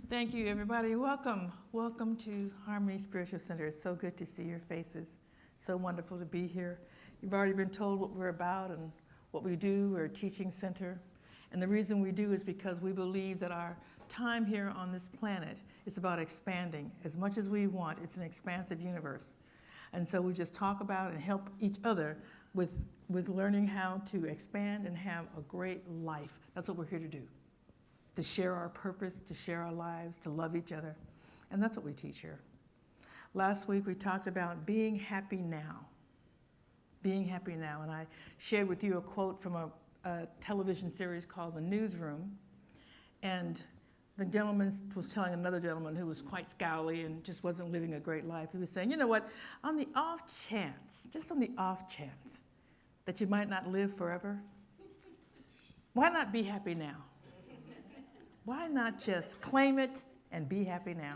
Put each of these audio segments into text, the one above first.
Thank you, everybody. Welcome. Welcome to Harmony Spiritual Center. It's so good to see your faces. So wonderful to be here. You've already been told what we're about and what we do. We're a teaching center. And the reason we do is because we believe that our time here on this planet is about expanding. As much as we want, it's an expansive universe. And so we just talk about and help each other with learning how to expand and have a great life. That's what we're here to do. To share our purpose, to share our lives, to love each other. And that's what we teach here. Last week we talked about being happy now. Being happy now. And I shared with you a quote from a television series called The Newsroom. And the gentleman was telling another gentleman who was quite scowly and just wasn't living a great life. He was saying, you know what, on the off chance, just on the off chance that you might not live forever, why not be happy now? Why not just claim it and be happy now?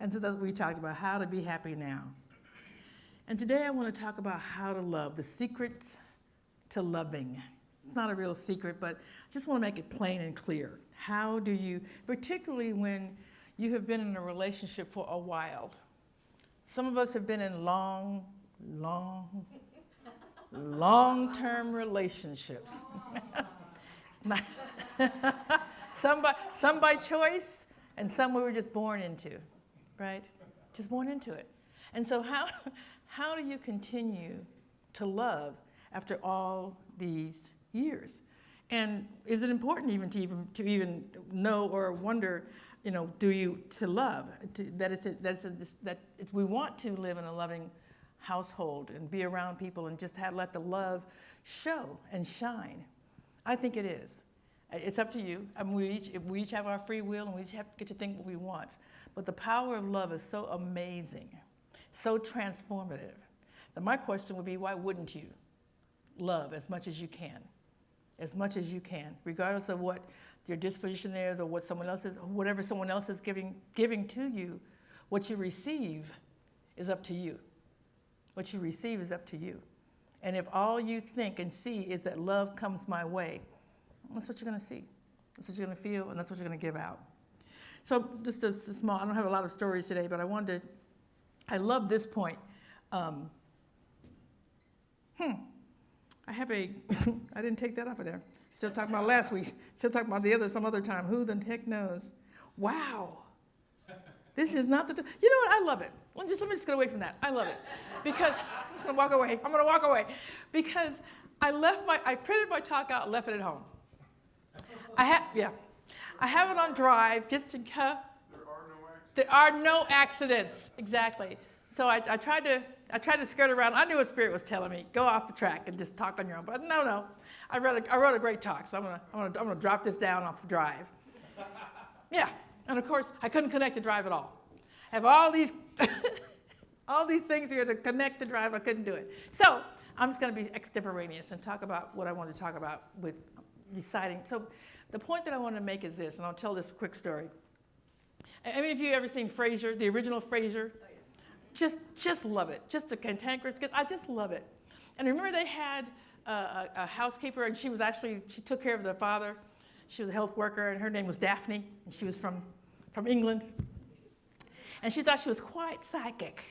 And so that's what we talked about, how to be happy now. And today I want to talk about how to love, the secret to loving. It's not a real secret, but I just want to make it plain and clear. How do you, particularly when you have been in a relationship for a while. Some of us have been in long-term relationships. It's not some by choice, and some we were just born into, right? Just born into it. And so how do you continue to love after all these years? And is it important to even know or wonder, to love? We want to live in a loving household and be around people and just let the love show and shine. I think it is. It's up to you. I mean, we each have our free will, and we each have to get to think what we want. But the power of love is so amazing, so transformative. Now, my question would be, why wouldn't you love as much as you can? As much as you can, regardless of what your disposition is or what someone else is, or whatever someone else is giving to you, what you receive is up to you. What you receive is up to you. And if all you think and see is that love comes my way, that's what you're going to see. That's what you're going to feel, and that's what you're going to give out. So just a small, I don't have a lot of stories today, but I love this point. I didn't take that off of there. Still talking about last week. Still talking about some other time. Who the heck knows? Wow. This is not the time. You know what? I love it. Let me just get away from that. I love it. Because I'm just going to walk away. I'm going to walk away. Because I printed my talk out and left it at home. I have it on drive just in case. There are no accidents. Exactly. So I tried to skirt around. I knew what Spirit was telling me. Go off the track and just talk on your own. But no. I wrote a great talk, so I'm gonna drop this down off the drive. Yeah. And of course, I couldn't connect to drive at all. I have all these things here to connect to drive. I couldn't do it. So I'm just going to be extemporaneous and talk about what I want to talk about with deciding. So the point that I want to make is this, and I'll tell this quick story. Any of you ever seen Frasier, the original Frasier? Just love it. Just a cantankerous kid. I just love it. And remember they had a housekeeper, and she took care of their father. She was a health worker, and her name was Daphne, and she was from England. And she thought she was quite psychic.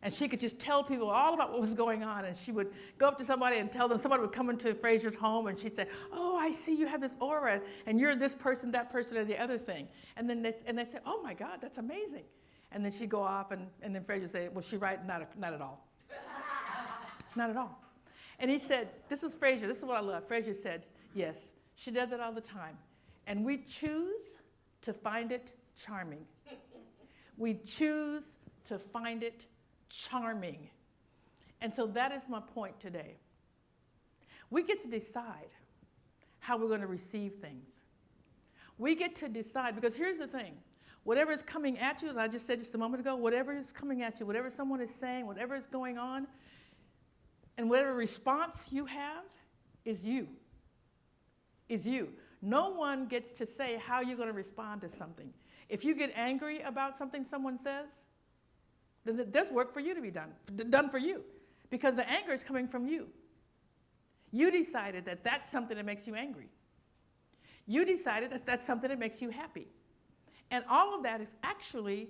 And she could just tell people all about what was going on, and she would go up to somebody and tell them. Somebody would come into Frasier's home, and she'd say, oh, I see you have this aura, and you're this person, that person, or the other thing. And then they'd say, oh my God, that's amazing. And then she'd go off, and then Frasier would say, was she right? Not at all. Not at all. And he said, this is Frasier, this is what I love. Frasier said, yes, she does it all the time. And we choose to find it charming. We choose to find it charming. And so that is my point today. We get to decide how we're going to receive things. We get to decide, because here's the thing. Whatever is coming at you, as I just said just a moment ago, whatever is coming at you, whatever someone is saying, whatever is going on, and whatever response you have is you. Is you. No one gets to say how you're going to respond to something. If you get angry about something someone says, then there's work for you to be done for you, because the anger is coming from you. You decided that that's something that makes you angry. You decided that that's something that makes you happy. And all of that is actually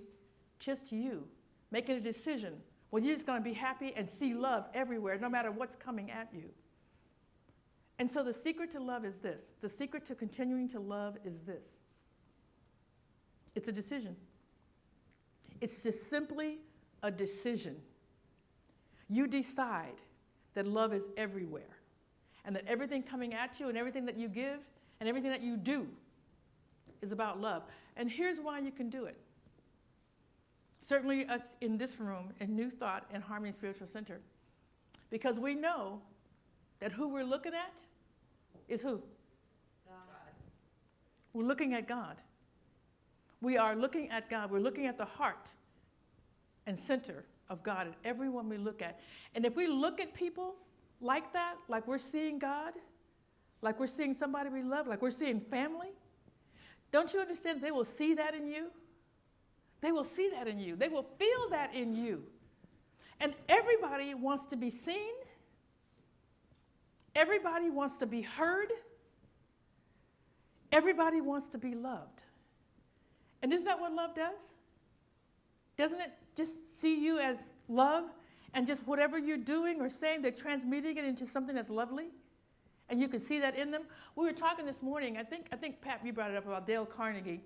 just you making a decision. Well, you're just going to be happy and see love everywhere, no matter what's coming at you. And so the secret to love is this. The secret to continuing to love is this. It's a decision. It's just simply a decision. You decide that love is everywhere, and that everything coming at you and everything that you give and everything that you do is about love. And here's why you can do it. Certainly us in this room, in New Thought and Harmony Spiritual Center, because we know that who we're looking at is who? God. We're looking at God. We are looking at God. We're looking at the heart and center of God in everyone we look at. And if we look at people like that, like we're seeing God, like we're seeing somebody we love, like we're seeing family, don't you understand they will see that in you? They will see that in you. They will feel that in you. And everybody wants to be seen. Everybody wants to be heard. Everybody wants to be loved. And isn't that what love does? Doesn't it just see you as love, and just whatever you're doing or saying, they're transmuting it into something that's lovely? And you can see that in them. We were talking this morning, I think Pat, you brought it up about Dale Carnegie,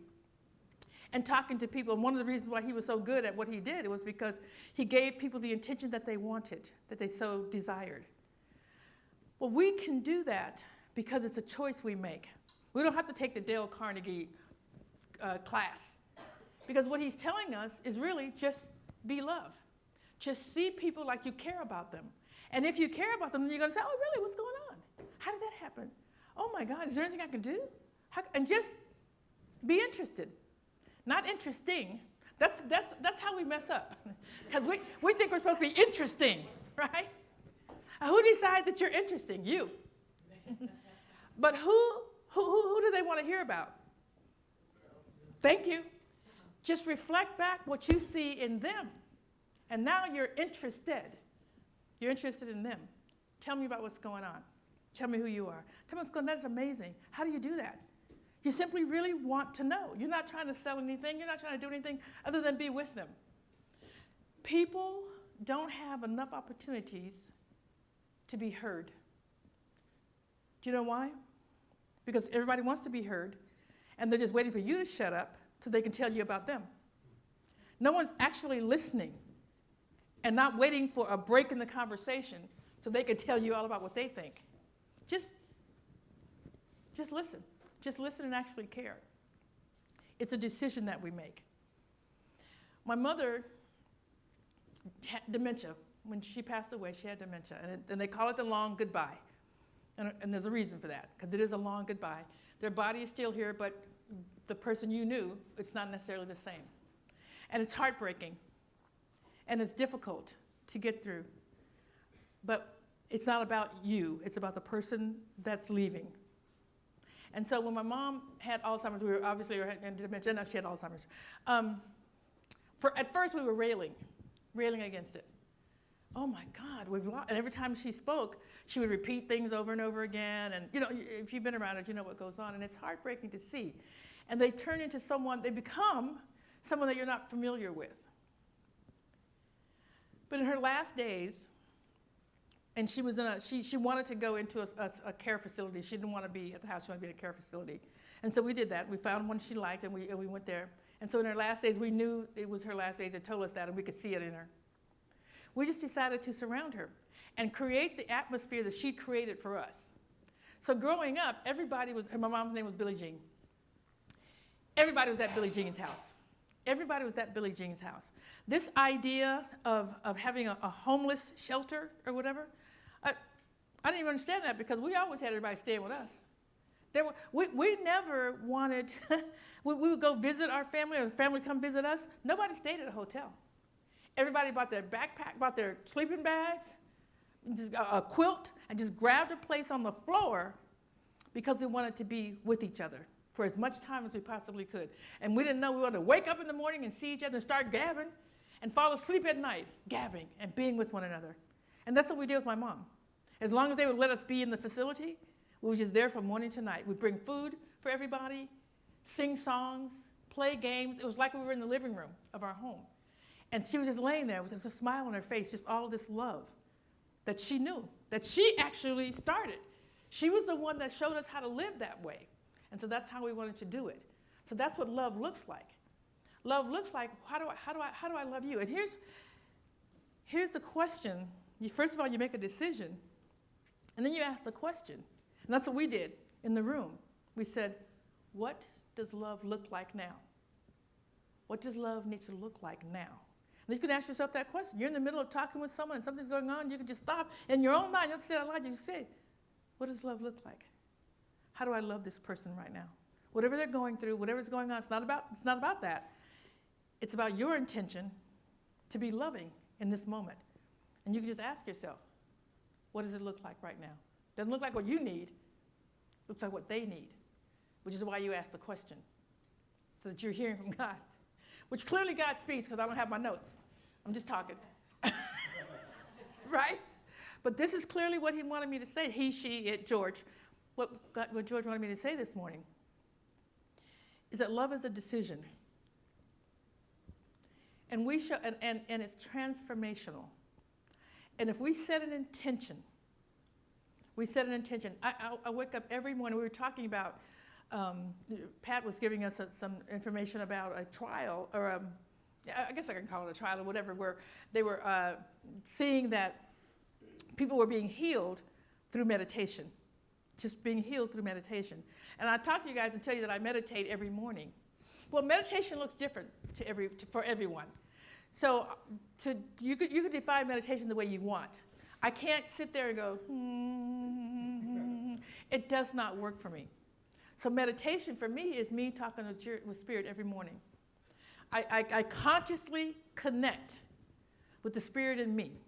and talking to people. And one of the reasons why he was so good at what he did, it was because he gave people the intention that they wanted, that they so desired. Well, we can do that because it's a choice we make. We don't have to take the Dale Carnegie class, because what he's telling us is really just be love. Just see people like you care about them. And if you care about them, then you're going to say, oh, really, what's going on? How did that happen? Oh, my God, is there anything I can do? And just be interested. Not interesting. That's how we mess up. Because we think we're supposed to be interesting, right? Who decides that you're interesting? You. But who do they want to hear about? Thank you. Just reflect back what you see in them. And now you're interested. You're interested in them. Tell me about what's going on. Tell me who you are. Tell me what's going on. That's amazing. How do you do that? You simply really want to know. You're not trying to sell anything. You're not trying to do anything other than be with them. People don't have enough opportunities to be heard. Do you know why? Because everybody wants to be heard, and they're just waiting for you to shut up so they can tell you about them. No one's actually listening and not waiting for a break in the conversation so they can tell you all about what they think. Just listen. Just listen and actually care. It's a decision that we make. My mother had dementia. When she passed away, she had dementia. And they call it the long goodbye. And there's a reason for that, because it is a long goodbye. Their body is still here, but the person you knew, it's not necessarily the same. And it's heartbreaking. And it's difficult to get through. But it's not about you. It's about the person that's leaving. And so when my mom had Alzheimer's, we were obviously in dementia. No, she had Alzheimer's. At first, we were railing against it. Oh my God, we've lost. And every time she spoke, she would repeat things over and over again. And if you've been around it, you know what goes on. And it's heartbreaking to see. And they turn into someone, they become someone that you're not familiar with. But in her last days, and she was she wanted to go into a care facility. She didn't want to be at the house. She wanted to be in a care facility. And so we did that. We found one she liked, and we went there. And so in her last days, we knew it was her last days. They told us that, and we could see it in her. We just decided to surround her and create the atmosphere that she created for us. So growing up, everybody was, my mom's name was Billie Jean. Everybody was at Billie Jean's house. Everybody was at Billie Jean's house. This idea of having a homeless shelter or whatever, I didn't even understand that, because we always had everybody staying with us. We never wanted, we would go visit our family, or the family would come visit us. Nobody stayed at a hotel. Everybody brought their backpack, brought their sleeping bags, just a quilt, and just grabbed a place on the floor, because we wanted to be with each other for as much time as we possibly could. And we didn't know we wanted to wake up in the morning and see each other and start gabbing, and fall asleep at night, gabbing and being with one another. And that's what we did with my mom. As long as they would let us be in the facility, we were just there from morning to night. We'd bring food for everybody, sing songs, play games. It was like we were in the living room of our home. And she was just laying there with just a smile on her face, just all of this love that she knew, that she actually started. She was the one that showed us how to live that way. And so that's how we wanted to do it. So that's what love looks like. Love looks like, how do I love you? And here's the question. First of all, you make a decision, and then you ask the question. And that's what we did in the room. We said, what does love look like now? What does love need to look like now? And you can ask yourself that question. You're in the middle of talking with someone and something's going on, you can just stop. In your own mind, you don't have to say it out loud, you just say, what does love look like? How do I love this person right now? Whatever they're going through, whatever's going on, it's not about that. It's about your intention to be loving in this moment. And you can just ask yourself, what does it look like right now? Doesn't look like what you need. It looks like what they need, which is why you ask the question, so that you're hearing from God, which clearly God speaks because I don't have my notes. I'm just talking. Right? But this is clearly what he wanted me to say. He, she, it, George. What George wanted me to say this morning is that love is a decision. And and it's transformational. And if we set an intention, I wake up every morning. We were talking about, Pat was giving us some information about a trial, or I guess I can call it a trial or whatever, where they were seeing that people were being healed through meditation, just being healed through meditation. And I talk to you guys and tell you that I meditate every morning. Well, meditation looks different for everyone. So you could define meditation the way you want. I can't sit there and go, It does not work for me. So meditation for me is me talking with Spirit every morning. I consciously connect with the Spirit in me.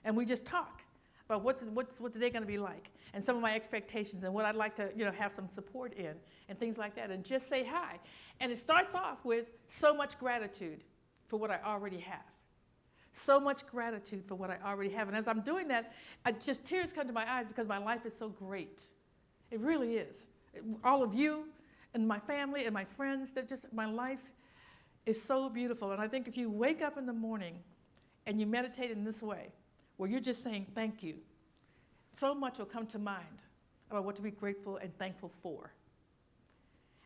And we just talk about what's the day going to be like, and some of my expectations, and what I'd like to have some support in, and things like that, and just say hi. And it starts off with so much gratitude for what I already have. So much gratitude for what I already have. And as I'm doing that, tears come to my eyes because my life is so great. It really is. All of you and my family and my friends, my life is so beautiful. And I think if you wake up in the morning and you meditate in this way, where you're just saying thank you, so much will come to mind about what to be grateful and thankful for.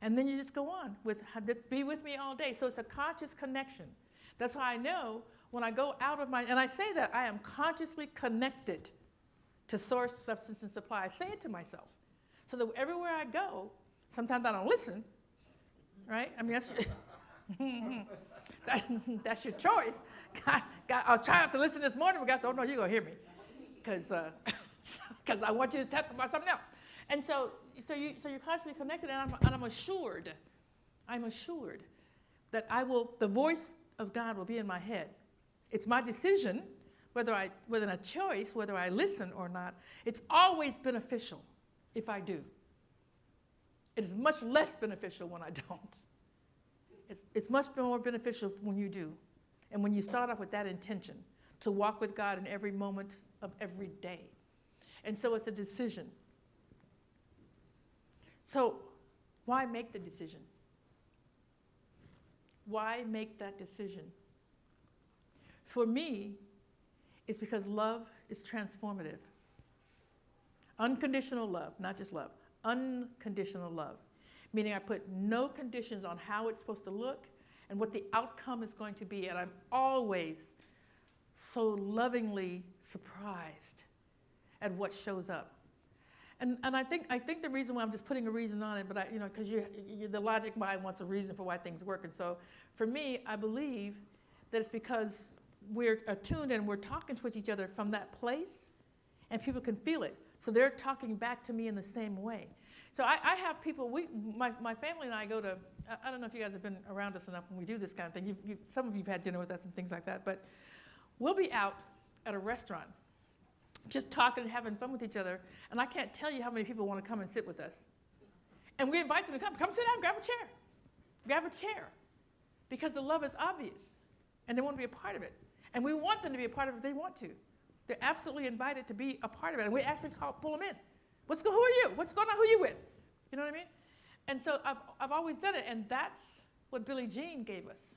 And then you just go on with, be with me all day. So it's a conscious connection. That's why I know when I go out of and I say that I am consciously connected to source, substance, and supply. I say it to myself. So that everywhere I go, sometimes I don't listen, right? I mean, that's your choice. God, I was trying not to listen this morning, but God said, oh no, you're going to hear me. Because I want you to talk about something else. And so you're constantly connected, and I'm assured that the voice of God will be in my head. It's my decision, whether I listen or not. It's always beneficial if I do. It is much less beneficial when I don't. It's much more beneficial when you do, and when you start off with that intention to walk with God in every moment of every day. And so it's a decision. So why make the decision? Why make that decision? For me, it's because love is transformative. Unconditional love, not just love. Unconditional love. Meaning I put no conditions on how it's supposed to look and what the outcome is going to be. And I'm always so lovingly surprised at what shows up. And I think the reason why I'm just putting a reason on it, but because the logic mind wants a reason for why things work. And so for me, I believe that it's because we're attuned and we're talking to each other from that place, and people can feel it. So they're talking back to me in the same way. So I have people, my family and I go to, I don't know if you guys have been around us enough when we do this kind of thing. Some of you have had dinner with us and things like that, but we'll be out at a restaurant just talking and having fun with each other, and I can't tell you how many people want to come and sit with us. And we invite them to come sit down, grab a chair, because the love is obvious, and they want to be a part of it. And we want them to be a part of it if they want to. They're absolutely invited to be a part of it. And we actually pull them in. Who are you? What's going on? Who are you with? You know what I mean? And so I've always done it. And that's what Billie Jean gave us.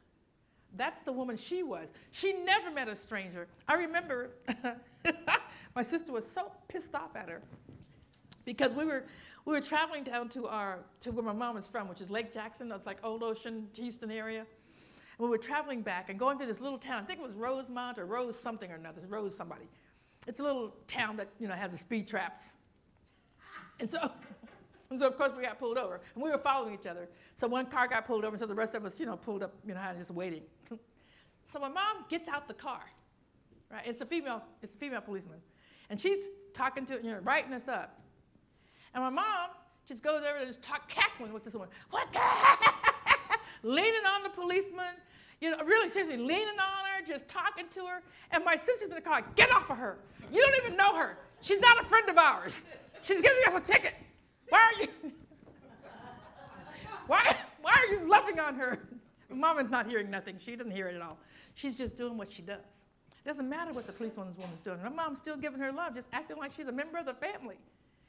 That's the woman she was. She never met a stranger. I remember my sister was so pissed off at her because we were traveling down to where my mom is from, which is Lake Jackson. That's like Old Ocean, Houston area. And we were traveling back and going through this little town. I think it was Rosemont or Rose something or another. Rose somebody. It's a little town that has the speed traps. And so of course we got pulled over, and we were following each other. So one car got pulled over, and so the rest of us, pulled up, just waiting. So my mom gets out the car, right? It's a female policeman, and she's talking to it, writing us up. And my mom just goes over and just cackling with this woman. What the heck? Leaning on the policeman, really seriously leaning on her, just talking to her. And my sister's in the car. Get off of her! You don't even know her. She's not a friend of ours. She's giving us a ticket. Why are you loving on her? Mama's not hearing nothing. She doesn't hear it at all. She's just doing what she does. It doesn't matter what the policewoman's doing. My mom's still giving her love, just acting like she's a member of the family.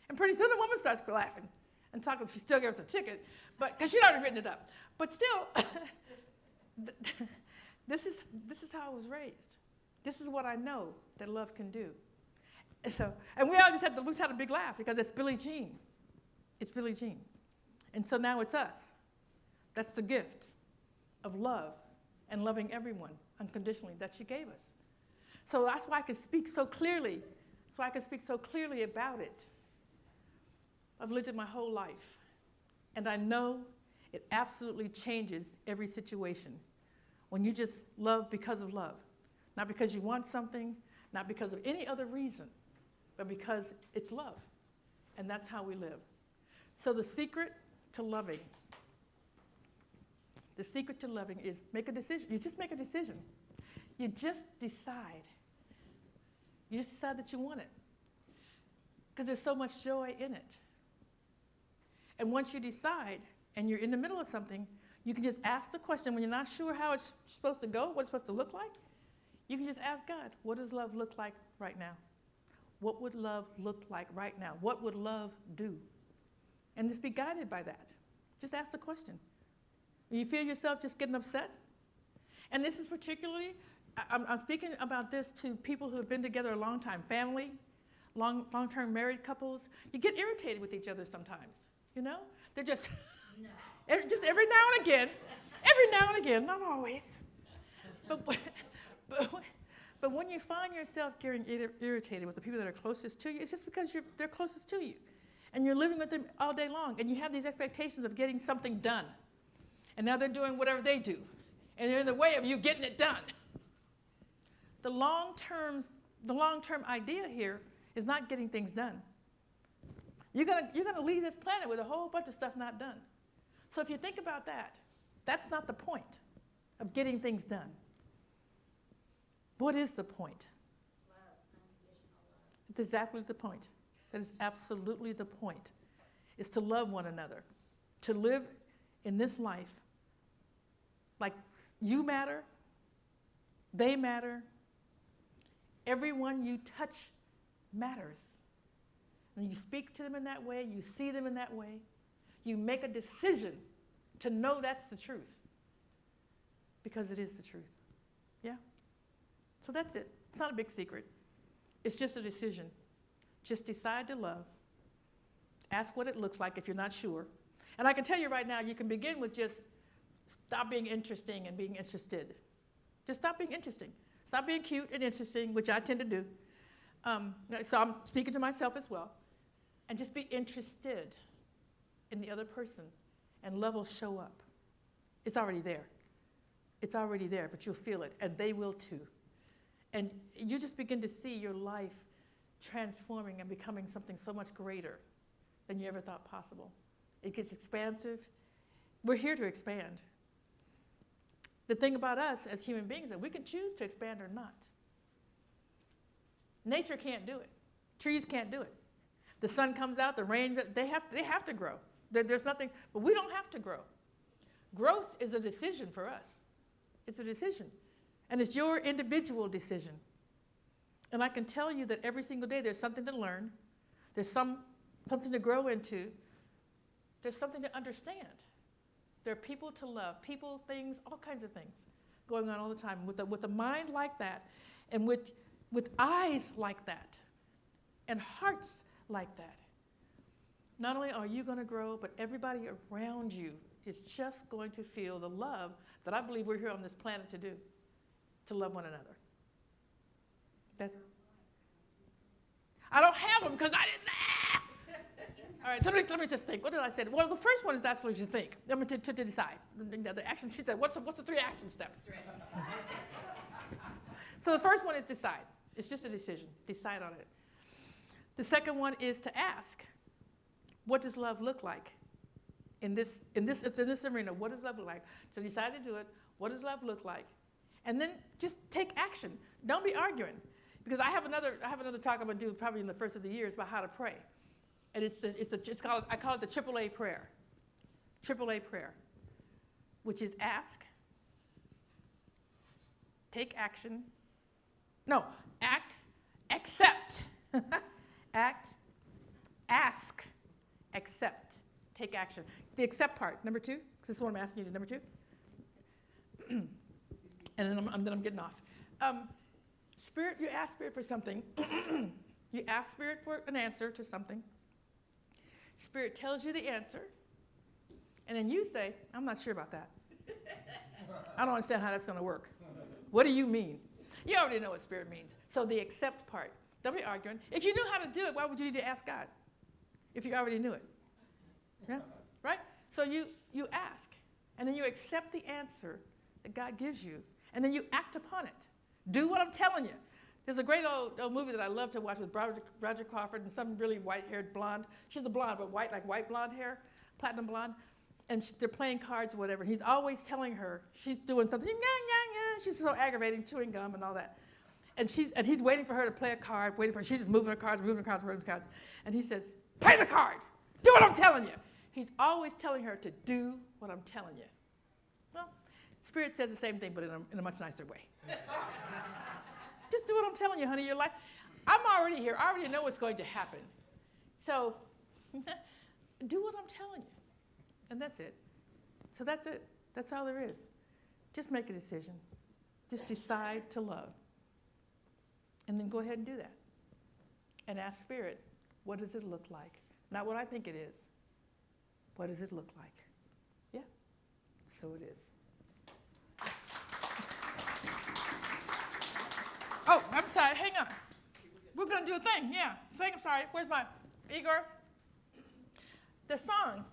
And pretty soon the woman starts laughing and talking. She still gives us a ticket, but because she'd already written it up. But still, this is how I was raised. This is what I know that love can do. So, and we all just had a big laugh because it's Billie Jean. It's Billie Jean. And so now it's us. That's the gift of love and loving everyone unconditionally that she gave us. So that's why I can speak so clearly. About it. I've lived it my whole life. And I know it absolutely changes every situation when you just love because of love. Not because you want something, not because of any other reason, but because it's love. And that's how we live. So the secret to loving is make a decision. You just make a decision. You just decide. You just decide that you want it. Because there's so much joy in it. And once you decide, and you're in the middle of something, you can just ask the question when you're not sure how it's supposed to go, what it's supposed to look like. You can just ask God, what does love look like right now? What would love look like right now? What would love do? And just be guided by that. Just ask the question. When you feel yourself just getting upset, and this is particularly, I'm speaking about this to people who have been together a long time, family, long-term married couples. You get irritated with each other sometimes, They're just, just every now and again, not always. But when you find yourself getting irritated with the people that are closest to you, it's just because they're closest to you. And you're living with them all day long, and you have these expectations of getting something done. And now they're doing whatever they do, and they're in the way of you getting it done. The long-term idea here is not getting things done. You're gonna leave this planet with a whole bunch of stuff not done. So if you think about that, that's not the point of getting things done. What is the point? Love, unconditional love. It's exactly the point. That is absolutely the point, is to love one another, to live in this life like you matter, they matter, everyone you touch matters. And you speak to them in that way, you see them in that way, you make a decision to know that's the truth, because it is the truth. Yeah? So that's it. It's not a big secret. It's just a decision. Just decide to love. Ask what it looks like if you're not sure. And I can tell you right now, you can begin with just stop being interesting and being interested. Just stop being interesting. Stop being cute and interesting, which I tend to do. So I'm speaking to myself as well. And just be interested in the other person, and love will show up. It's already there. It's already there, but you'll feel it, and they will too. And you just begin to see your life transforming and becoming something so much greater than you ever thought possible. It gets expansive. We're here to expand. The thing about us as human beings is that we can choose to expand or not. Nature can't do it. Trees can't do it. The sun comes out, the rain, they have to grow. There's nothing, but we don't have to grow. Growth is a decision for us. It's a decision. And it's your individual decision. And I can tell you that every single day there's something to learn. There's something to grow into. There's something to understand. There are people to love, people, things, all kinds of things going on all the time. With a mind like that, and with eyes like that, and hearts like that, not only are you going to grow, but everybody around you is just going to feel the love that I believe we're here on this planet to do, to love one another. I don't have them because I didn't. All right, so let me just think. What did I say? Well, the first one is absolutely to think. I mean, to decide. The action. She said, "What's the 3 action steps?" So the first one is decide. It's just a decision. Decide on it. The second one is to ask, "What does love look like in this arena? What does love look like?" So decide to do it. What does love look like? And then just take action. Don't be arguing. Because I have another talk I'm going to do probably in the first of the year. It's about how to pray. And I call it the AAA prayer. AAA prayer, which is ask, take action. No, act, accept. Act, ask, accept, take action. The accept part, number 2, because this is what I'm asking you to, number 2. And then I'm getting off. Spirit, you ask Spirit for something. You ask Spirit for an answer to something. Spirit tells you the answer. And then you say, "I'm not sure about that. I don't understand how that's going to work. What do you mean?" You already know what Spirit means. So the accept part. Don't be arguing. If you knew how to do it, why would you need to ask God? If you already knew it. Yeah? Right? So you ask. And then you accept the answer that God gives you. And then you act upon it. Do what I'm telling you. There's a great old movie that I love to watch with Roger Crawford and some really white-haired blonde. She's a blonde, but white blonde hair, platinum blonde. And they're playing cards or whatever. He's always telling her she's doing something. She's so aggravating, chewing gum and all that. And he's waiting for her to play a card, she's just moving her cards. And he says, "Play the card. Do what I'm telling you." He's always telling her to do what I'm telling you. Well, Spirit says the same thing, but in a much nicer way. Just do what I'm telling you, honey. You're like, I'm already here. I already know what's going to happen. So do what I'm telling you. And that's it. So that's it. That's all there is. Just make a decision. Just decide to love. And then go ahead and do that. And ask Spirit, what does it look like? Not what I think it is. What does it look like? Yeah. So it is. Oh, I'm sorry. Hang on. We're going to do a thing. Yeah. Sing. I'm sorry. Where's my Igor? The song.